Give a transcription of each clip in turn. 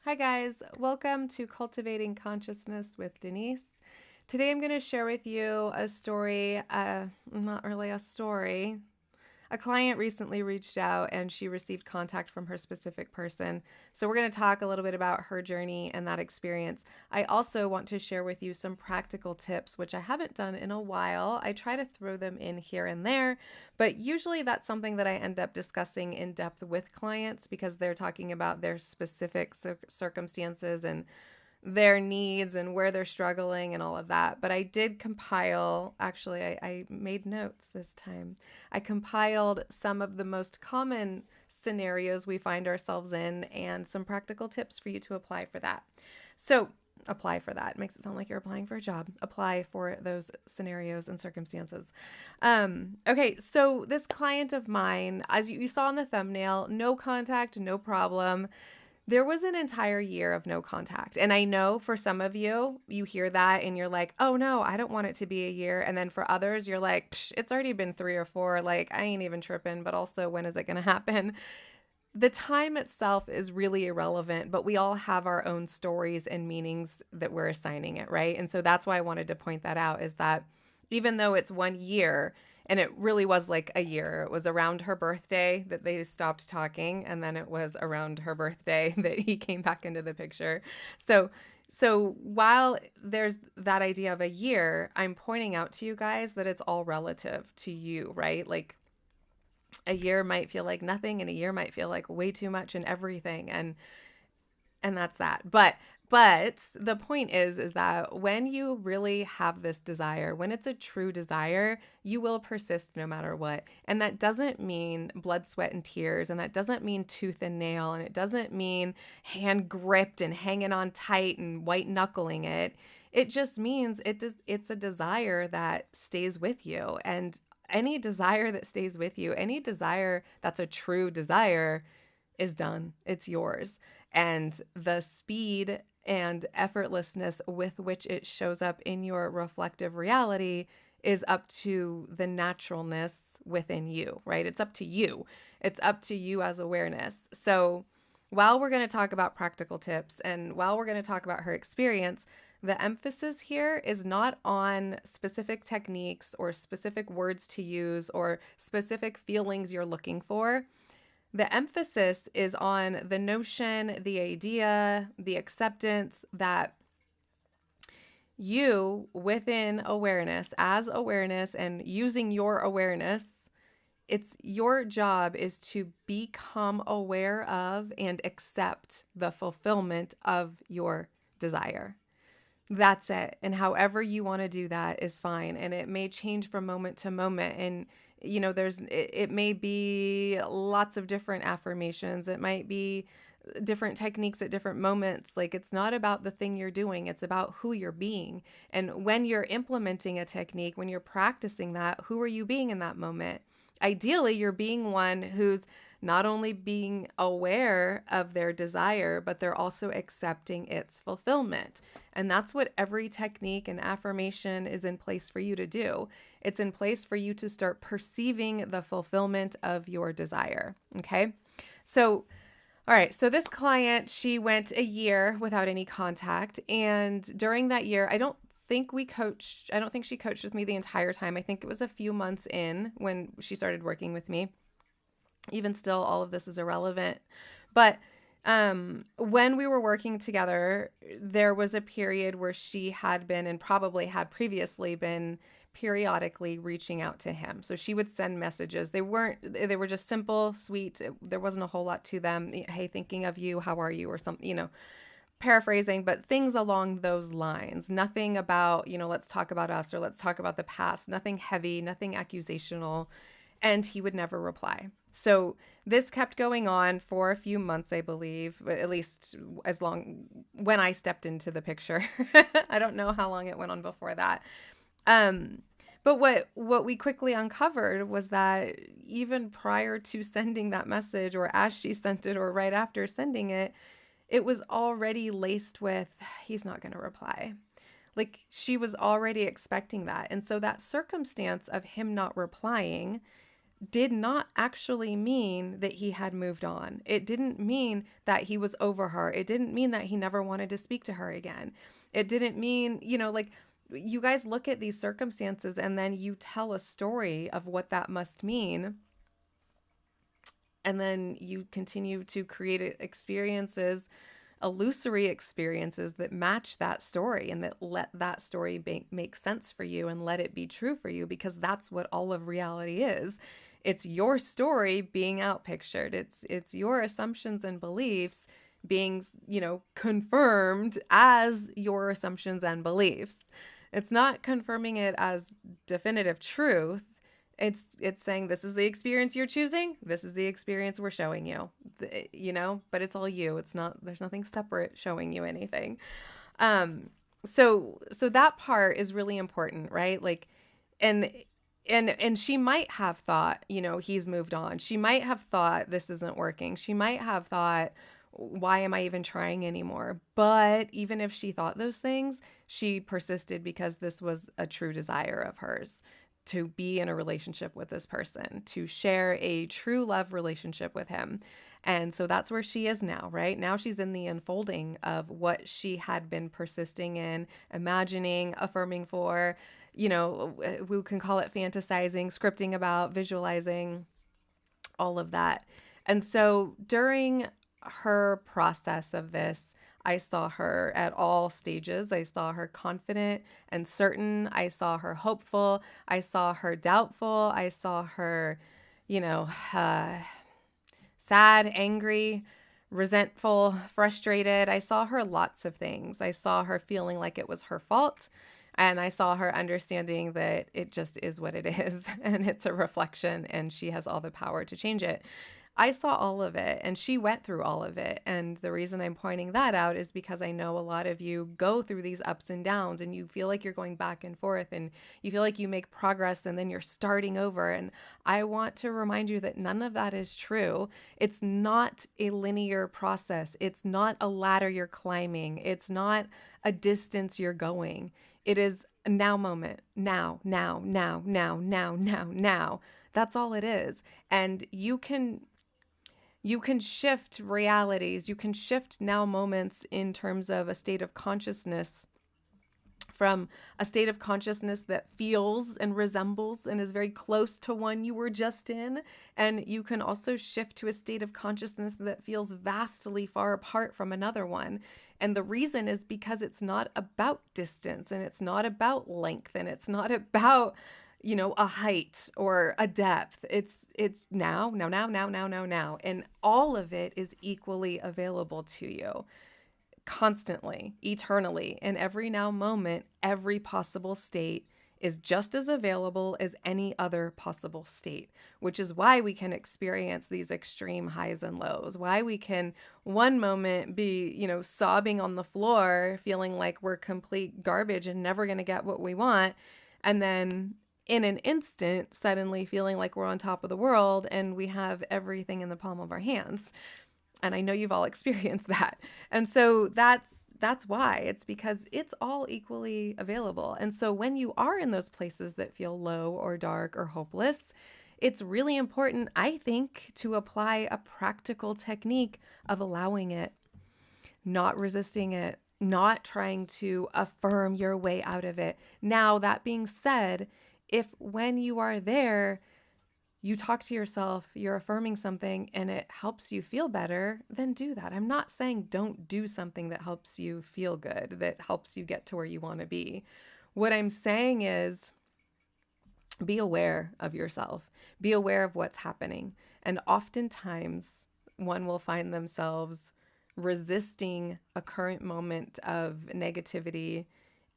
Hi, guys. Welcome to Cultivating Consciousness with Denise. Today, I'm going to share with you a story, not really a story. A client recently reached out and she received contact from her specific person. So, we're going to talk a little bit about her journey and that experience. I also want to share with you some practical tips, which I haven't done in a while. I try to throw them in here and there, but usually that's something that I end up discussing in depth with clients because they're talking about their specific circumstances and their needs and where they're struggling and all of that. But I did compile, actually, I made notes this time. I compiled some of the most common scenarios we find ourselves in and some practical tips for you to apply for that. So, apply for that. It makes it sound like you're applying for a job. Apply for those scenarios and circumstances. Okay, so this client of mine, as you saw in the thumbnail, no contact, no problem. There was an entire year of no contact. And I know for some of you, you hear that and you're like, oh no, I don't want it to be a year. And then for others, you're like, it's already been 3 or 4. Like, I ain't even tripping. But also, when is it going to happen? The time itself is really irrelevant, but we all have our own stories and meanings that we're assigning it, right? And so that's why I wanted to point that out is that even though it's 1 year, and it really was like a year, it was around her birthday that they stopped talking, and then it was around her birthday that he came back into the picture. So while there's that idea of a year, I'm pointing out to you guys that it's all relative to you, right? Like a year might feel like nothing and a year might feel like way too much and everything, and that's that. But the point is that when you really have this desire, when it's a true desire, you will persist no matter what. And that doesn't mean blood, sweat, and tears, and that doesn't mean tooth and nail, and it doesn't mean hand gripped and hanging on tight and white knuckling it. It just means it's a desire that stays with you. And any desire that stays with you, any desire that's a true desire is done. It's yours. And the speed and effortlessness with which it shows up in your reflective reality is up to the naturalness within you, right? It's up to you. It's up to you as awareness. So, while we're going to talk about practical tips and while we're going to talk about her experience, the emphasis here is not on specific techniques or specific words to use or specific feelings you're looking for. The emphasis is on the notion, the idea, the acceptance that you, within awareness, as awareness and using your awareness, it's your job is to become aware of and accept the fulfillment of your desire. That's it. And however you want to do that is fine. And it may change from moment to moment. And, it may be lots of different affirmations. It might be different techniques at different moments. Like, it's not about the thing you're doing, it's about who you're being. And when you're implementing a technique, when you're practicing that, who are you being in that moment? Ideally, you're being one who's not only being aware of their desire, but they're also accepting its fulfillment. And that's what every technique and affirmation is in place for you to do. It's in place for you to start perceiving the fulfillment of your desire. Okay. So, all right. So this client, she went a year without any contact. And during that year, I don't think she coached with me the entire time. I think it was a few months in when she started working with me. Even still, all of this is irrelevant. But when we were working together, there was a period where she had been and probably had previously been periodically reaching out to him. So she would send messages. They were just simple, sweet. There wasn't a whole lot to them. Hey, thinking of you. How are you? Or something, paraphrasing, but things along those lines. Nothing about, let's talk about us or let's talk about the past. Nothing heavy, nothing accusational. And he would never reply. So this kept going on for a few months, I believe, at least as long when I stepped into the picture. I don't know how long it went on before that. But what we quickly uncovered was that even prior to sending that message, or as she sent it, or right after sending it, it was already laced with, he's not going to reply. Like, she was already expecting that. And so that circumstance of him not replying did not actually mean that he had moved on. It didn't mean that he was over her. It didn't mean that he never wanted to speak to her again. It didn't mean, like you guys look at these circumstances and then you tell a story of what that must mean. And then you continue to create experiences, illusory experiences that match that story and that let that story make sense for you and let it be true for you, because that's what all of reality is. It's your story being outpictured. It's your assumptions and beliefs being, confirmed as your assumptions and beliefs. It's not confirming it as definitive truth. It's saying this is the experience you're choosing. This is the experience we're showing you. But it's all you. It's not, there's nothing separate showing you anything. So that part is really important, right? Like, and and she might have thought, he's moved on. She might have thought this isn't working. She might have thought, why am I even trying anymore? But even if she thought those things, she persisted because this was a true desire of hers, to be in a relationship with this person, to share a true love relationship with him. And so that's where she is now, right? Now she's in the unfolding of what she had been persisting in, imagining, affirming for, we can call it fantasizing, scripting about, visualizing, all of that. And so during her process of this, I saw her at all stages. I saw her confident and certain. I saw her hopeful. I saw her doubtful. I saw her, you know, uh, sad, angry, resentful, frustrated. I saw her lots of things. I saw her feeling like it was her fault. And I saw her understanding that it just is what it is and it's a reflection and she has all the power to change it. I saw all of it and she went through all of it. And the reason I'm pointing that out is because I know a lot of you go through these ups and downs and you feel like you're going back and forth and you feel like you make progress and then you're starting over. And I want to remind you that none of that is true. It's not a linear process. It's not a ladder you're climbing. It's not a distance you're going. It is a now moment. Now, now, now, now, now, now, now. That's all it is. And you can shift realities. You can shift now moments in terms of a state of consciousness, from a state of consciousness that feels and resembles and is very close to one you were just in. And you can also shift to a state of consciousness that feels vastly far apart from another one. And the reason is because it's not about distance and it's not about length and it's not about a height or a depth. It's now, now, now, now, now, now, now. And all of it is equally available to you constantly, eternally, in every now moment. Every possible state is just as available as any other possible state, which is why we can experience these extreme highs and lows, why we can one moment be, sobbing on the floor, feeling like we're complete garbage and never going to get what we want. And then in an instant, suddenly feeling like we're on top of the world and we have everything in the palm of our hands. And I know you've all experienced that. And so that's why. It's because it's all equally available. And so when you are in those places that feel low or dark or hopeless, it's really important, I think, to apply a practical technique of allowing it, not resisting it, not trying to affirm your way out of it. Now, that being said, if when you are there, you talk to yourself, you're affirming something and it helps you feel better, then do that. I'm not saying don't do something that helps you feel good, that helps you get to where you want to be. What I'm saying is be aware of yourself, be aware of what's happening. And oftentimes one will find themselves resisting a current moment of negativity.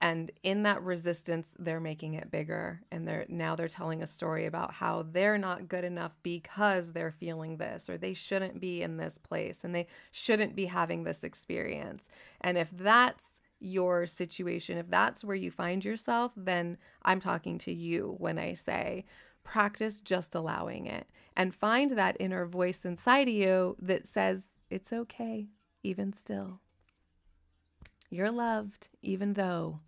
And in that resistance, they're making it bigger. And they're telling a story about how they're not good enough because they're feeling this, or they shouldn't be in this place and they shouldn't be having this experience. And if that's your situation, if that's where you find yourself, then I'm talking to you when I say practice just allowing it and find that inner voice inside of you that says it's okay, even still. You're loved, even though.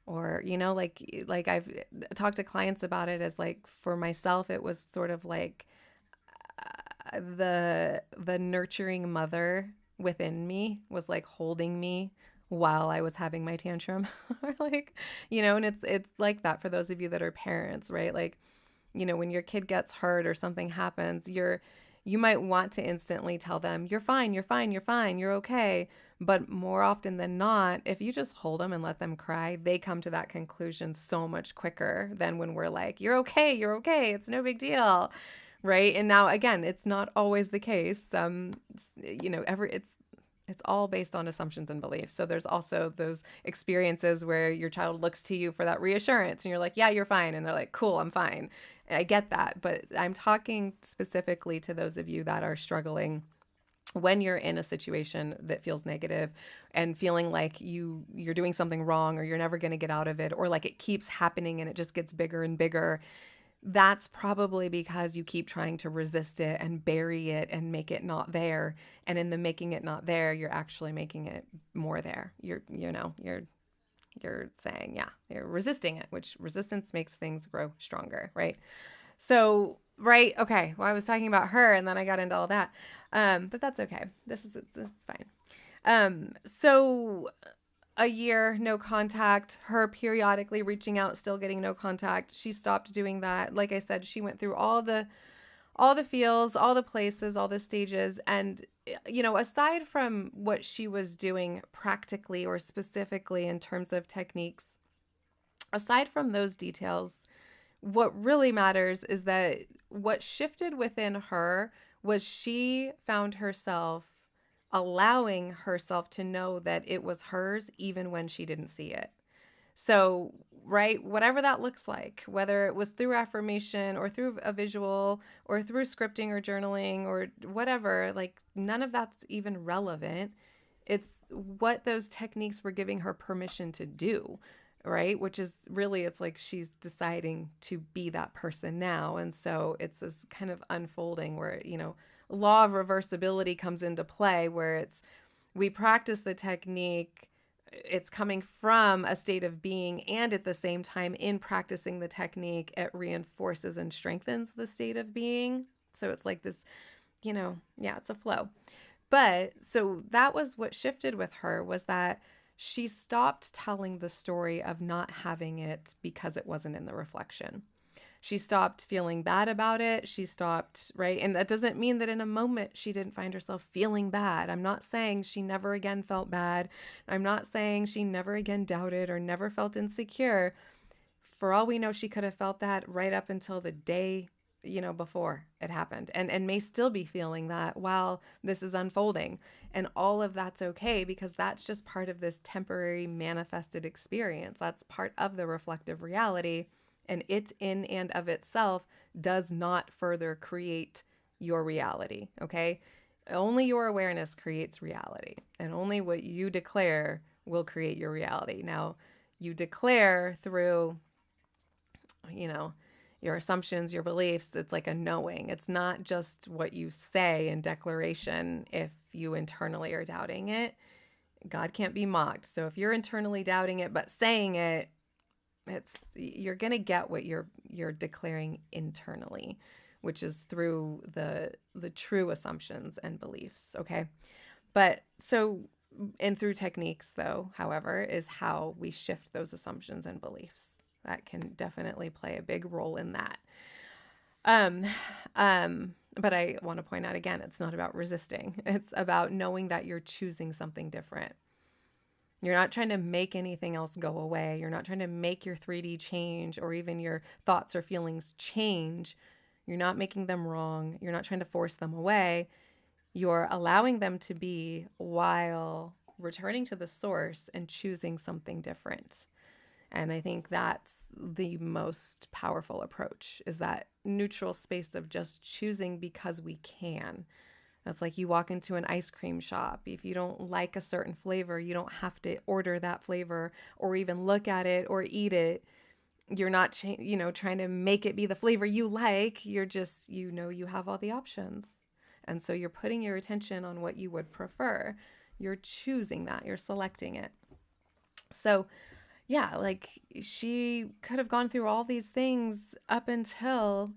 Or, like I've talked to clients about it as like, for myself, it was sort of like the nurturing mother within me was like holding me while I was having my tantrum. Or like, and it's like that for those of you that are parents, right? Like, when your kid gets hurt or something happens, you might want to instantly tell them, you're fine, you're fine, you're fine, you're okay. But more often than not, if you just hold them and let them cry, they come to that conclusion so much quicker than when we're like, you're okay, it's no big deal. Right. And now, again, it's not always the case. It's all based on assumptions and beliefs. So there's also those experiences where your child looks to you for that reassurance and you're like, yeah, you're fine. And they're like, cool, I'm fine. And I get that. But I'm talking specifically to those of you that are struggling when you're in a situation that feels negative and feeling like you're doing something wrong, or you're never going to get out of it, or like it keeps happening and it just gets bigger and bigger. That's probably because you keep trying to resist it and bury it and make it not there. And in the making it not there, you're actually making it more there. You're saying, yeah, you're resisting it, which resistance makes things grow stronger, right? So, right, okay. Well, I was talking about her, and then I got into all that, but that's okay. This is fine. So a year, no contact, her periodically reaching out, still getting no contact. She stopped doing that. Like I said, she went through all the feels, all the places, all the stages. And, aside from what she was doing practically or specifically in terms of techniques, aside from those details, what really matters is that what shifted within her was she found herself allowing herself to know that it was hers even when she didn't see it. So, right, whatever that looks like, whether it was through affirmation or through a visual or through scripting or journaling or whatever, like none of that's even relevant. It's what those techniques were giving her permission to do, right? Which is really, it's like she's deciding to be that person now. And so it's this kind of unfolding where, law of reversibility comes into play, where we practice the technique, it's coming from a state of being, and at the same time, in practicing the technique, it reinforces and strengthens the state of being. So it's like this, yeah, it's a flow. But so that was what shifted with her, was that she stopped telling the story of not having it because it wasn't in the reflection. She stopped feeling bad about it. She stopped, right? And that doesn't mean that in a moment she didn't find herself feeling bad. I'm not saying she never again felt bad. I'm not saying she never again doubted or never felt insecure. For all we know, she could have felt that right up until the day, before it happened, and may still be feeling that while this is unfolding. And all of that's okay, because that's just part of this temporary manifested experience. That's part of the reflective reality. And it in and of itself does not further create your reality, okay? Only your awareness creates reality, and only what you declare will create your reality. Now, you declare through, your assumptions, your beliefs. It's like a knowing. It's not just what you say in declaration if you internally are doubting it. God can't be mocked. So if you're internally doubting it but saying it, you're going to get what you're declaring internally, which is through the true assumptions and beliefs, okay? But so, and through techniques though, however, is how we shift those assumptions and beliefs. That can definitely play a big role in that. Um, but I want to point out again, it's not about resisting. It's about knowing that you're choosing something different. You're not trying to make anything else go away. You're not trying to make your 3D change, or even your thoughts or feelings change. You're not making them wrong. You're not trying to force them away. You're allowing them to be while returning to the source and choosing something different. And I think that's the most powerful approach, is that neutral space of just choosing because we can. That's like you walk into an ice cream shop. If you don't like a certain flavor, you don't have to order that flavor or even look at it or eat it. You're not, trying to make it be the flavor you like. You're just, you have all the options. And so you're putting your attention on what you would prefer. You're choosing that. You're selecting it. So, yeah, like she could have gone through all these things up until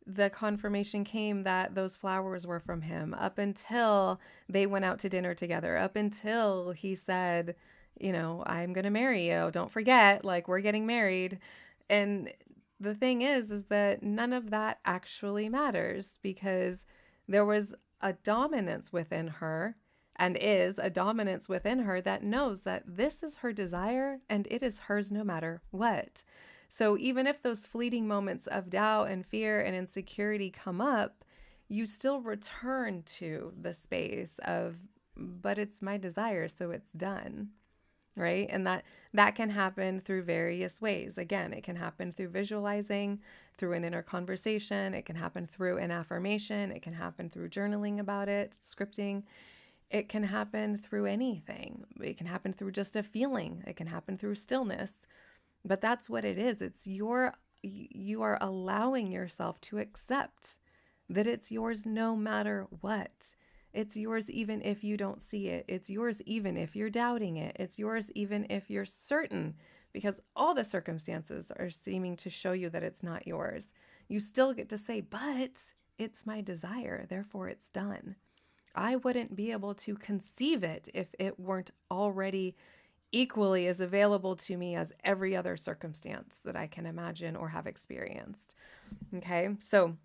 the confirmation came that those flowers were from him, up until they went out to dinner together, up until he said, I'm going to marry you. Don't forget, like, we're getting married. And the thing is that none of that actually matters because there was a dominance within her and is a dominance within her that knows that this is her desire and it is hers no matter what. So even if those fleeting moments of doubt and fear and insecurity come up, you still return to the space of, but it's my desire, so it's done. Right. And that can happen through various ways. Again, it can happen through visualizing, through an inner conversation. It can happen through an affirmation. It can happen through journaling about it, scripting. It can happen through anything. It can happen through just a feeling. It can happen through stillness. But that's what it is. You are allowing yourself to accept that it's yours no matter what. It's yours even if you don't see it. It's yours even if you're doubting it. It's yours even if you're certain, because all the circumstances are seeming to show you that it's not yours. You still get to say, but it's my desire, therefore it's done. I wouldn't be able to conceive it if it weren't already equally as available to me as every other circumstance that I can imagine or have experienced. Okay. So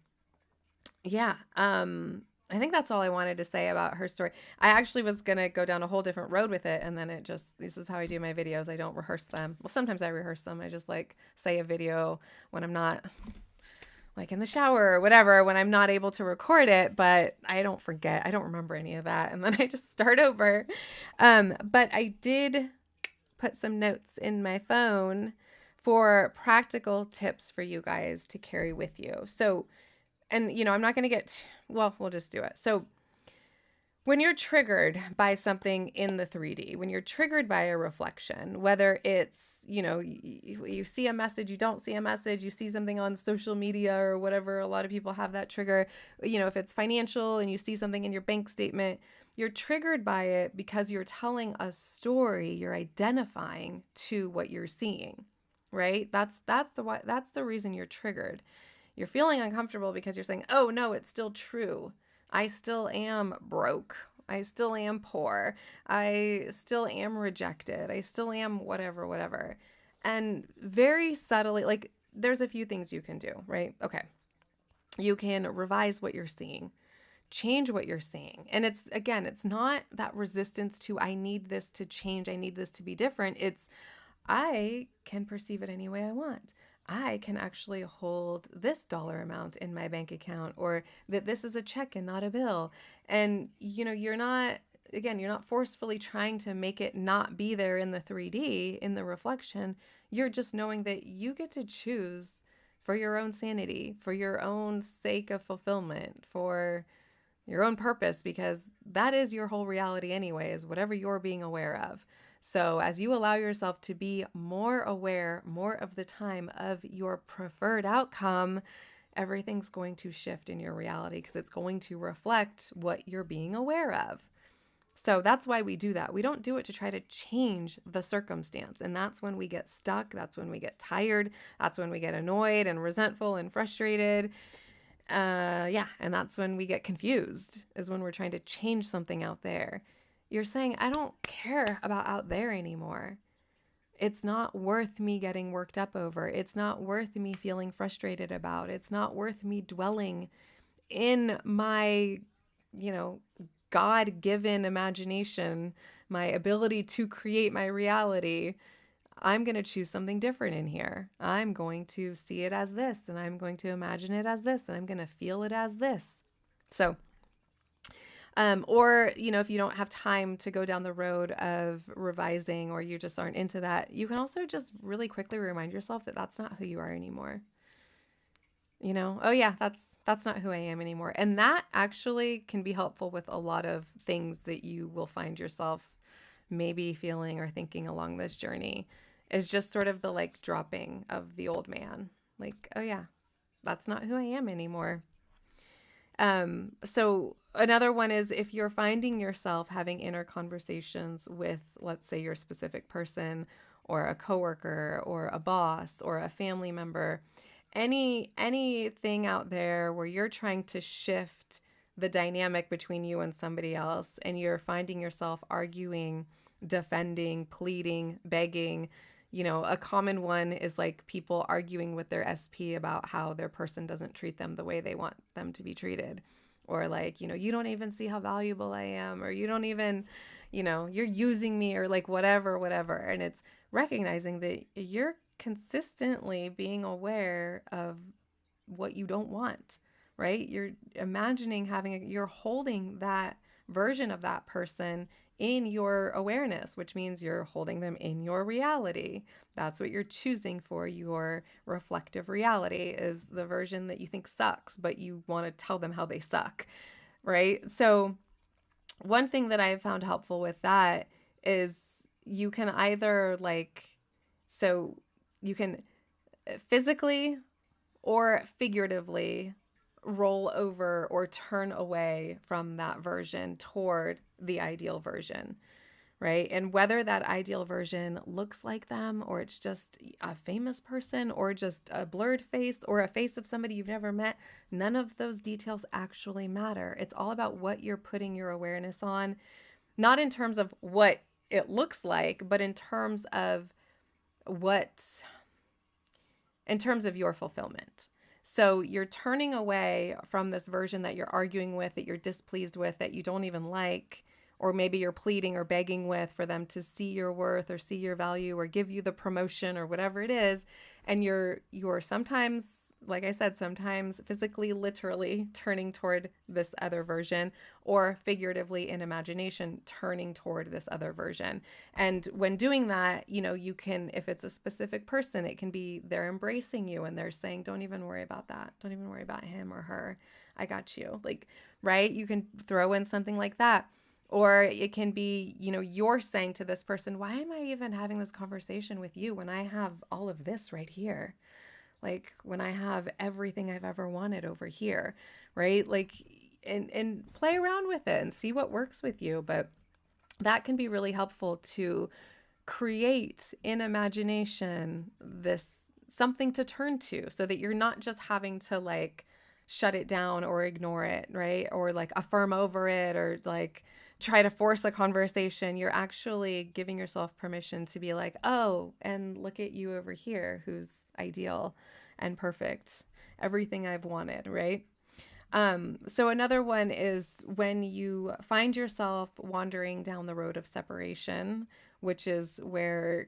yeah, I think that's all I wanted to say about her story. I actually was going to go down a whole different road with it. And then this is how I do my videos. I don't rehearse them. Well, sometimes I rehearse them. I just like say a video when I'm not like in the shower or whatever, when I'm not able to record it, but I don't forget. I don't remember any of that. And then I just start over. But I did put some notes in my phone for practical tips for you guys to carry with you. So, and I'm not going to well, we'll just do it. So, when you're triggered by something in the 3D, when you're triggered by a reflection, whether it's, you see a message, you don't see a message, you see something on social media or whatever, a lot of people have that trigger, if it's financial and you see something in your bank statement, you're triggered by it because you're telling a story, you're identifying to what you're seeing, right? That's the reason you're triggered. You're feeling uncomfortable because you're saying, "Oh no, it's still true. I still am broke. I still am poor. I still am rejected. I still am whatever, whatever." And very subtly, like there's a few things you can do, right? Okay. You can revise what you're seeing, change what you're seeing. And it's not that resistance to, I need this to change, I need this to be different. It's, I can perceive it any way I want. I can actually hold this dollar amount in my bank account, or that this is a check and not a bill. And, you're not forcefully trying to make it not be there in the 3D, in the reflection. You're just knowing that you get to choose for your own sanity, for your own sake of fulfillment, for your own purpose, because that is your whole reality anyway, is whatever you're being aware of. So as you allow yourself to be more aware more of the time of your preferred outcome, everything's going to shift in your reality because it's going to reflect what you're being aware of. So that's why we do that. We don't do it to try to change the circumstance. And that's when we get stuck. That's when we get tired. That's when we get annoyed and resentful and frustrated. And that's when we get confused, is when we're trying to change something out there. You're saying, I don't care about out there anymore. It's not worth me getting worked up over. It's not worth me feeling frustrated about. It's not worth me dwelling in my, God-given imagination, my ability to create my reality. I'm going to choose something different in here. I'm going to see it as this, and I'm going to imagine it as this, and I'm going to feel it as this. So, or, if you don't have time to go down the road of revising, or you just aren't into that, you can also just really quickly remind yourself that that's not who you are anymore. Oh yeah, that's not who I am anymore. And that actually can be helpful with a lot of things that you will find yourself maybe feeling or thinking along this journey, is just sort of the like dropping of the old man. Like, oh yeah, that's not who I am anymore. So another one is, if you're finding yourself having inner conversations with, let's say, your specific person, or a coworker or a boss or a family member, anything out there where you're trying to shift the dynamic between you and somebody else and you're finding yourself arguing, defending, pleading, begging. A common one is like people arguing with their SP about how their person doesn't treat them the way they want them to be treated. Or like, you don't even see how valuable I am, or you don't even, you're using me, or like whatever. And it's recognizing that you're consistently being aware of what you don't want, right? You're imagining you're holding that version of that person in your awareness, which means you're holding them in your reality. That's what you're choosing for your reflective reality, is the version that you think sucks, but you want to tell them how they suck, right? So one thing that I've found helpful with that is you can either so you can physically or figuratively roll over or turn away from that version toward the ideal version, right? And whether that ideal version looks like them, or it's just a famous person, or just a blurred face, or a face of somebody you've never met, none of those details actually matter. It's all about what you're putting your awareness on, not in terms of what it looks like, but in terms of your fulfillment. So you're turning away from this version that you're arguing with, that you're displeased with, that you don't even like, or maybe you're pleading or begging with for them to see your worth or see your value or give you the promotion or whatever it is. And you're sometimes, like I said, sometimes physically, literally turning toward this other version, or figuratively in imagination, turning toward this other version. And when doing that, you can, if it's a specific person, it can be they're embracing you and they're saying, don't even worry about that. Don't even worry about him or her. I got you. Like, right? You can throw in something like that. Or it can be, you're saying to this person, why am I even having this conversation with you when I have all of this right here? Like, when I have everything I've ever wanted over here, right? Like, and play around with it and see what works with you. But that can be really helpful to create in imagination this something to turn to, so that you're not just having to like shut it down or ignore it, right? Or like affirm over it, or like try to force a conversation. You're actually giving yourself permission to be like, oh, and look at you over here who's ideal and perfect, everything I've wanted, right? So another one is when you find yourself wandering down the road of separation, which is where,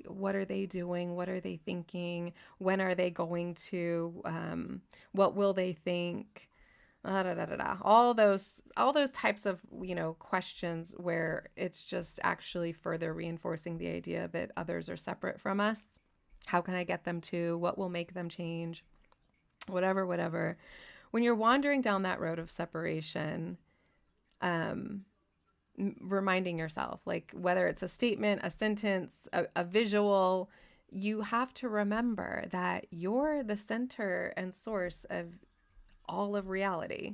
what are they doing? What are they thinking? When are they going to, what will they think? All those types of, questions where it's just actually further reinforcing the idea that others are separate from us. How can I get them to? What will make them change? Whatever. When you're wandering down that road of separation, reminding yourself, like whether it's a statement, a sentence, a visual, you have to remember that you're the center and source of all of reality.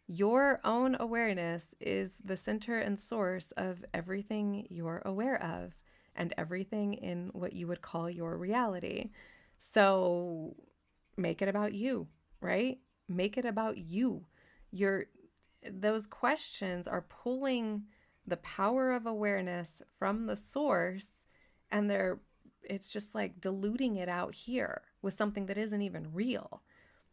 Your own awareness is the center and source of everything you're aware of and everything in what you would call your reality. So make it about you, right? Make it about you. Those questions are pulling the power of awareness from the source, and it's just like diluting it out here with something that isn't even real.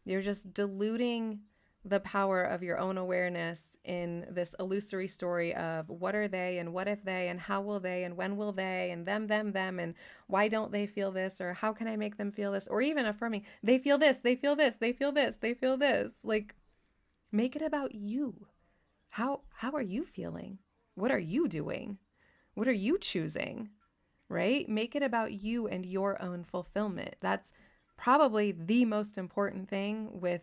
You're just diluting the power of your own awareness in this illusory story of what are they and what if they and how will they and when will they and them and why don't they feel this, or how can I make them feel this, or even affirming they feel this. Like, make it about you. How are you feeling? What are you doing? What are you choosing? Right? Make it about you and your own fulfillment. That's probably the most important thing with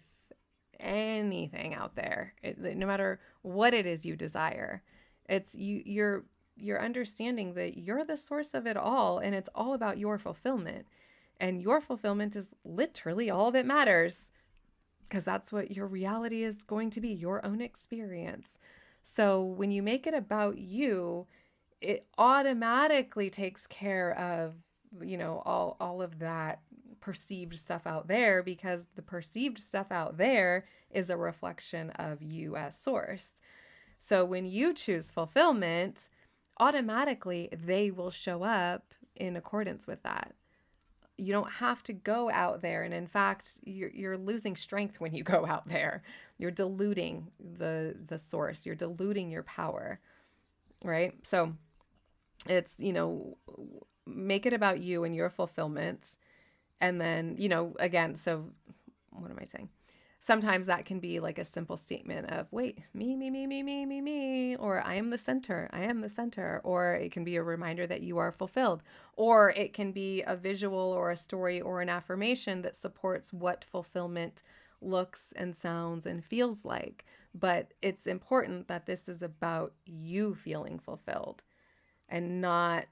anything out there, no matter what it is you desire. It's you're understanding that you're the source of it all, and it's all about your fulfillment. And your fulfillment is literally all that matters, because that's what your reality is going to be, your own experience. So when you make it about you, it automatically takes care of, all of that perceived stuff out there, because the perceived stuff out there is a reflection of you as source. So when you choose fulfillment, automatically they will show up in accordance with that. You don't have to go out there, and in fact, you're losing strength when you go out there. You're diluting the source. You're diluting your power, right? So it's, make it about you and your fulfillment. And then, again, so what am I saying? Sometimes that can be like a simple statement of, wait, me, or I am the center, I am the center. Or it can be a reminder that you are fulfilled. Or it can be a visual or a story or an affirmation that supports what fulfillment looks and sounds and feels like. But it's important that this is about you feeling fulfilled and not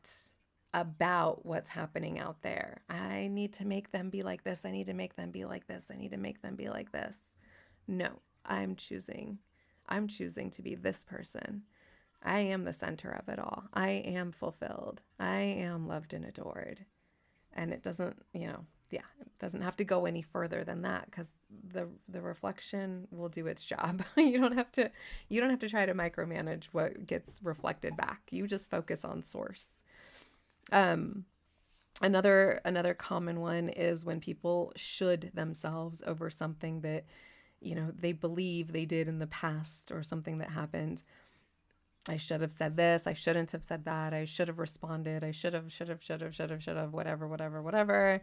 about what's happening out there. I need to make them be like this. I need to make them be like this. I need to make them be like this. No, I'm choosing. I'm choosing to be this person. I am the center of it all. I am fulfilled. I am loved and adored. And it doesn't, it doesn't have to go any further than that, because the reflection will do its job. You don't have to try to micromanage what gets reflected back. You just focus on source. Another common one is when people should themselves over something that, they believe they did in the past, or something that happened. I should have said this. I shouldn't have said that. I should have responded. I should have, whatever.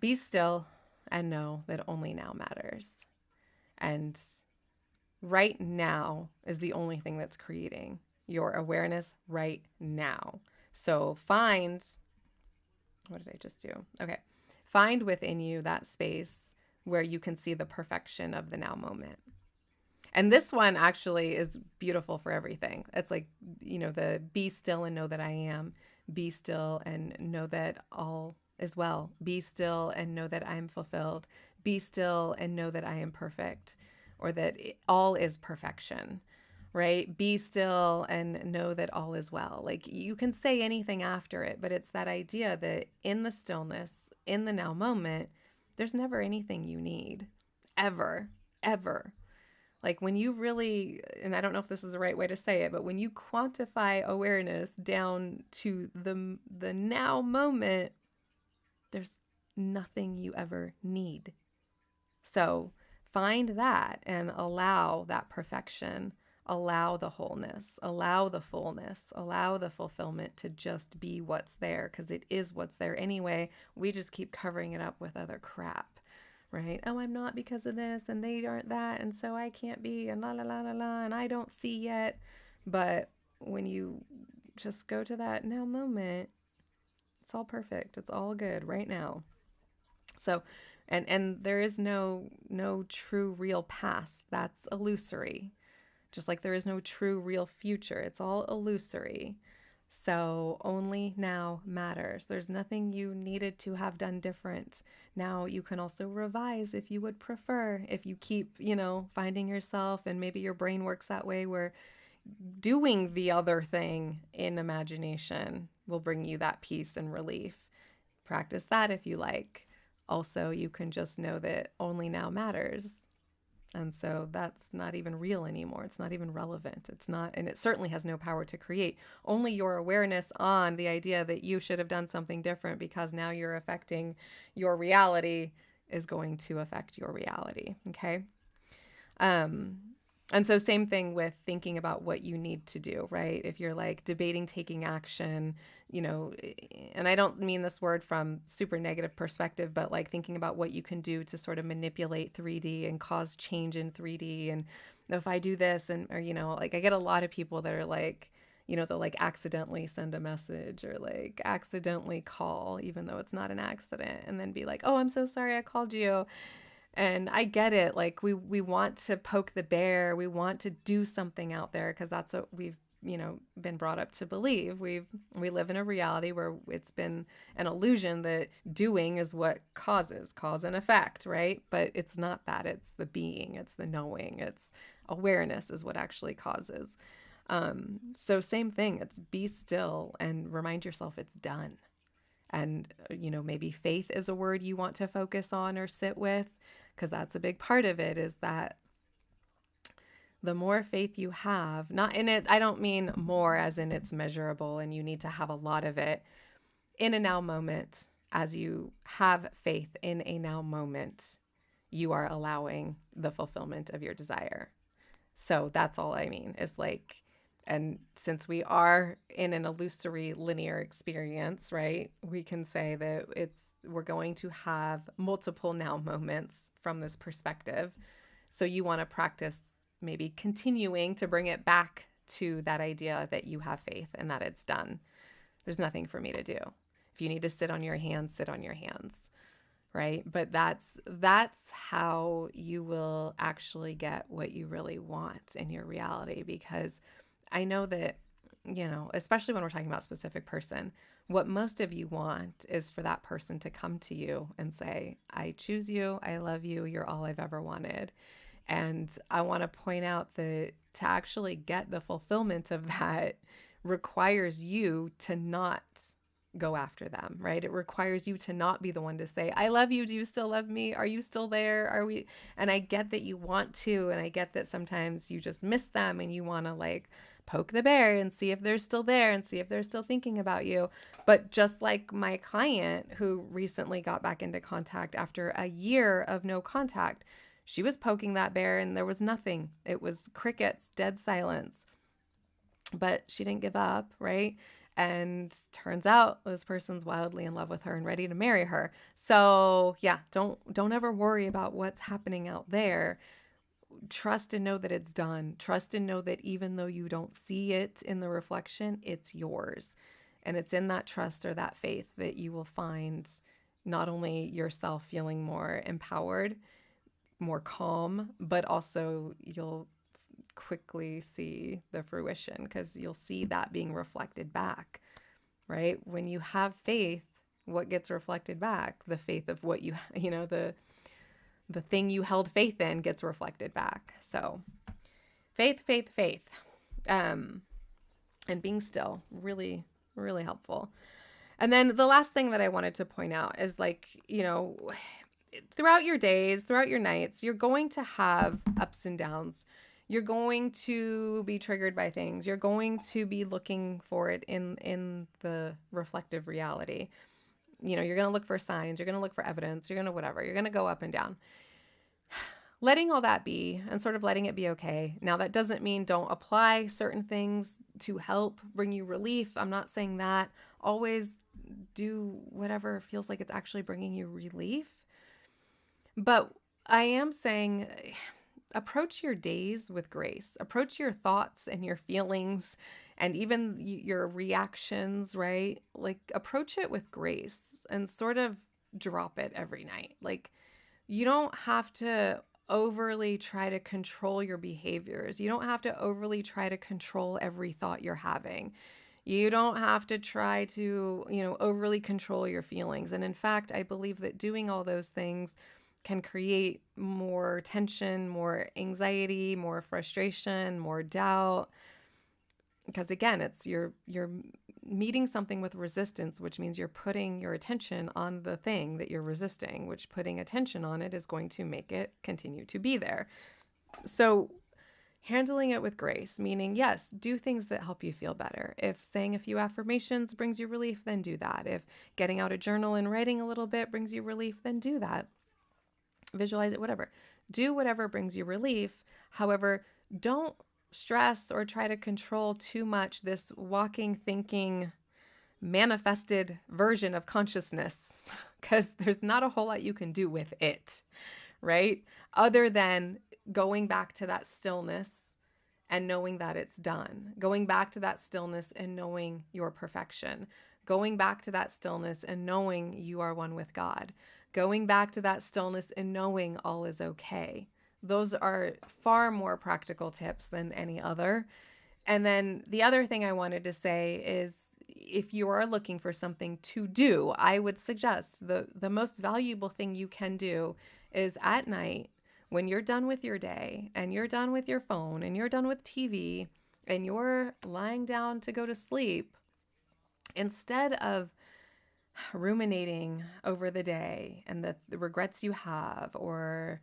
Be still and know that only now matters. And right now is the only thing that's creating your awareness right now. So what did I just do? Okay. Find within you that space where you can see the perfection of the now moment. And this one actually is beautiful for everything. It's like, the be still and know that I am. Be still and know that all is well. Be still and know that I am fulfilled. Be still and know that I am perfect, or that all is perfection, right? Be still and know that all is well. Like, you can say anything after it, but it's that idea that in the stillness, in the now moment, there's never anything you need, ever, ever. Like, when you really, and I don't know if this is the right way to say it, but when you quantify awareness down to the now moment, there's nothing you ever need. So find that and allow that perfection, allow the wholeness, allow the fullness, allow the fulfillment to just be what's there, because it is what's there anyway. We just keep covering it up with other crap. Right? Oh, I'm not because of this, and they aren't that, and so I can't be, and la la la la la, and I don't see yet. But when you just go to that now moment, it's all perfect. It's all good right now. So, and there is no true real past. That's illusory. Just like there is no true real future. It's all illusory. So only now matters. There's nothing you needed to have done different. Now you can also revise if you would prefer. If you keep, finding yourself, and maybe your brain works that way, where doing the other thing in imagination will bring you that peace and relief. Practice that if you like. Also, you can just know that only now matters. And so that's not even real anymore. It's not even relevant. It's not, and it certainly has no power to create. Only your awareness on the idea that you should have done something different because now you're affecting your reality is going to affect your reality. Okay. And so same thing with thinking about what you need to do, right? If you're like debating taking action, and I don't mean this word from super negative perspective, but like thinking about what you can do to sort of manipulate 3D and cause change in 3D. And if I do this, or like I get a lot of people that are like, they'll like accidentally send a message, or like accidentally call, even though it's not an accident, and then be like, oh, I'm so sorry I called you. And I get it. Like we want to poke the bear. We want to do something out there because that's what we've, been brought up to believe. We live in a reality where it's been an illusion that doing is what cause and effect, right? But it's not that. It's the being, it's the knowing, it's awareness is what actually causes. So same thing, it's be still and remind yourself it's done. And, maybe faith is a word you want to focus on or sit with, because that's a big part of it, is that the more faith you have, not in it, I don't mean more as in it's measurable and you need to have a lot of it. In a now moment, as you have faith in a now moment, you are allowing the fulfillment of your desire. So that's all I mean is like, and since we are in an illusory linear experience, right, we can say that we're going to have multiple now moments from this perspective. So you want to practice maybe continuing to bring it back to that idea that you have faith and that it's done. There's nothing for me to do. If you need to sit on your hands, sit on your hands, right? But that's how you will actually get what you really want in your reality, because I know that, especially when we're talking about a specific person, what most of you want is for that person to come to you and say, I choose you, I love you, you're all I've ever wanted. And I want to point out that to actually get the fulfillment of that requires you to not go after them, right? It requires you to not be the one to say, I love you. Do you still love me? Are you still there? Are we? And I get that you want to, and I get that sometimes you just miss them and you want to like poke the bear and see if they're still there and see if they're still thinking about you. But just like my client who recently got back into contact after a year of no contact, she was poking that bear and there was nothing. It was crickets, dead silence. But she didn't give up, right? And turns out this person's wildly in love with her and ready to marry her. So yeah, don't ever worry about what's happening out there. Trust and know that it's done. Trust and know that even though you don't see it in the reflection, it's yours. And it's in that trust or that faith that you will find not only yourself feeling more empowered, more calm, but also you'll quickly see the fruition, because you'll see that being reflected back, right? When you have faith, what gets reflected back? The faith of what the thing you held faith in gets reflected back. So faith, faith, faith. And being still, really, really helpful. And then the last thing that I wanted to point out is like, throughout your days, throughout your nights, you're going to have ups and downs. You're going to be triggered by things. You're going to be looking for it in the reflective reality. You're going to look for signs. You're going to look for evidence. You're going to whatever. You're going to go up and down. Letting all that be and sort of letting it be okay. Now, that doesn't mean don't apply certain things to help bring you relief. I'm not saying that. Always do whatever feels like it's actually bringing you relief. But I am saying approach your days with grace. Approach your thoughts and your feelings and even your reactions, right? Like approach it with grace and sort of drop it every night. Like you don't have to overly try to control your behaviors. You don't have to overly try to control every thought you're having. You don't have to try to, overly control your feelings. And in fact, I believe that doing all those things can create more tension, more anxiety, more frustration, more doubt. Because again, it's you're meeting something with resistance, which means you're putting your attention on the thing that you're resisting, which putting attention on it is going to make it continue to be there. So handling it with grace, meaning, yes, do things that help you feel better. If saying a few affirmations brings you relief, then do that. If getting out a journal and writing a little bit brings you relief, then do that. Visualize it, whatever. Do whatever brings you relief. However, don't stress or try to control too much this walking, thinking, manifested version of consciousness, because there's not a whole lot you can do with it, right? Other than going back to that stillness and knowing that it's done. Going back to that stillness and knowing your perfection. Going back to that stillness and knowing you are one with God. Going back to that stillness and knowing all is okay. Those are far more practical tips than any other. And then the other thing I wanted to say is if you are looking for something to do, I would suggest the most valuable thing you can do is at night when you're done with your day and you're done with your phone and you're done with TV and you're lying down to go to sleep, instead of ruminating over the day and the regrets you have, or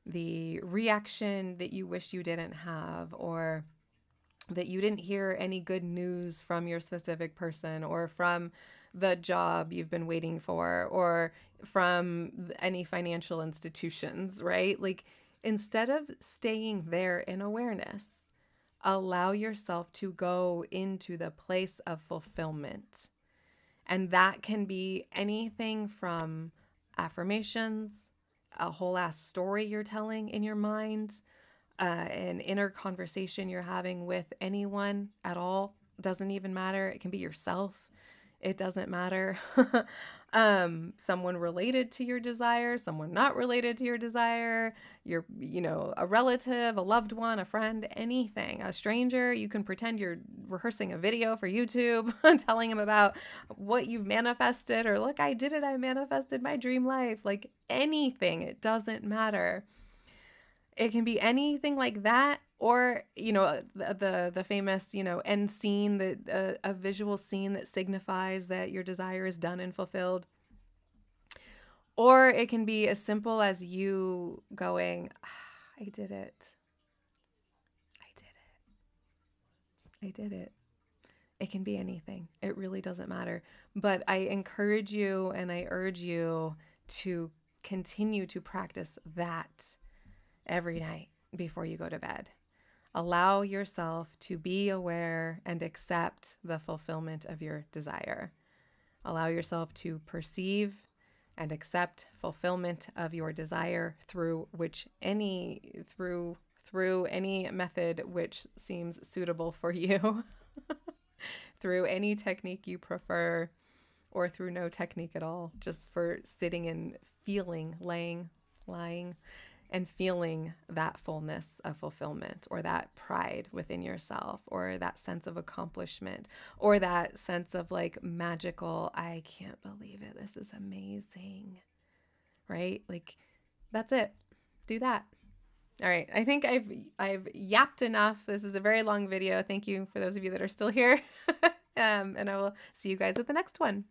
the reaction that you wish you didn't have, or that you didn't hear any good news from your specific person, or from the job you've been waiting for, or from any financial institutions, right? Like, instead of staying there in awareness, allow yourself to go into the place of fulfillment. And that can be anything from affirmations, a whole ass story you're telling in your mind, an inner conversation you're having with anyone at all. Doesn't even matter. It can be yourself. It doesn't matter. Someone related to your desire, someone not related to your desire, a relative, a loved one, a friend, anything, a stranger. You can pretend you're rehearsing a video for YouTube, telling them about what you've manifested, or look, I did it. I manifested my dream life. Like, anything, it doesn't matter. It can be anything like that, or the famous end scene, that a visual scene that signifies that your desire is done and fulfilled. Or it can be as simple as you going, I did it. I did it. It can be anything. It really doesn't matter. But I encourage you and I urge you to continue to practice that every night before you go to bed. Allow yourself to be aware and accept the fulfillment of your desire. Allow yourself to perceive and accept fulfillment of your desire through any method which seems suitable for you, through any technique you prefer, or through no technique at all, just for sitting and feeling, lying, and feeling that fullness of fulfillment, or that pride within yourself, or that sense of accomplishment, or that sense of like magical, I can't believe it, this is amazing, right? Like, that's it. Do that. All right. I think I've yapped enough. This is a very long video. Thank you for those of you that are still here. And I will see you guys at the next one.